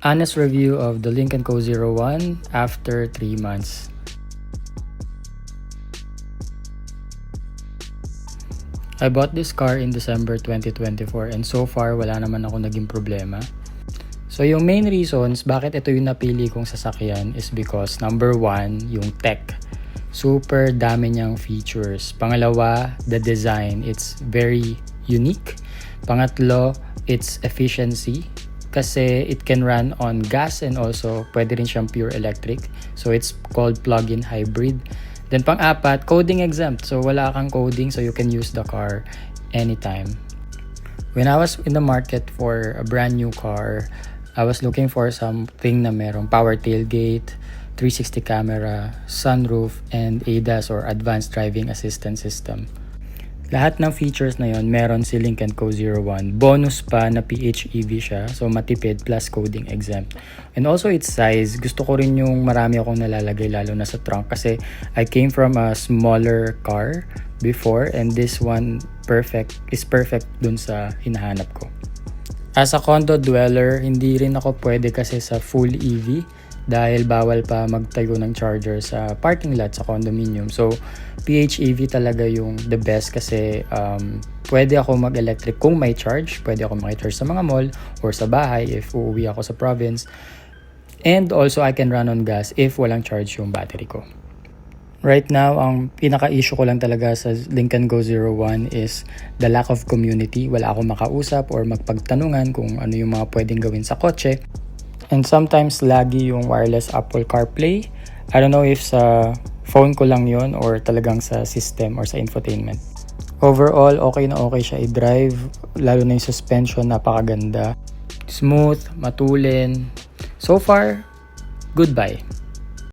Honest review of the Lincoln Co 01 after 3 months. I bought this car in December 2024 and so far wala naman ako naging problema. So yung main reasons bakit ito yung napili kong sasakyan is because number 1, yung tech. Super dami niyang features. Pangalawa, the design. It's very unique. Pangatlo, its efficiency. Kasi it can run on gas and also pwede rin siyang pure electric. So it's called plug-in hybrid. Then pang-apat, coding exempt. So wala kang coding so you can use the car anytime. When I was in the market for a brand new car, I was looking for something na merong power tailgate, 360 camera, sunroof, and ADAS or Advanced Driving Assistance System. Lahat ng features na yon meron si Lincoln Co 01. Bonus pa na PHEV siya, so matipid plus coding exempt. And also its size, gusto ko rin yung marami akong nalalagay lalo na sa trunk kasi I came from a smaller car before and this one is perfect dun sa hinahanap ko. As a condo dweller, hindi rin ako pwede kasi sa full EV dahil bawal pa magtayo ng charger sa parking lot sa condominium. So, PHEV talaga yung the best kasi pwede ako mag-electric kung may charge. Pwede ako mag-charge sa mga mall or sa bahay if uuwi ako sa province. And also, I can run on gas if walang charge yung battery ko. Right now, ang pinaka-issue ko lang talaga sa Lincoln Go 01 is the lack of community. Wala akong makausap or magpagtanungan kung ano yung mga pwedeng gawin sa kotse. And sometimes lagi yung wireless Apple CarPlay. I don't know if sa phone ko lang yon or talagang sa system or sa infotainment. Overall, okay na okay siya i-drive. Lalo na yung suspension, napakaganda. Smooth, matulin. So far, goodbye.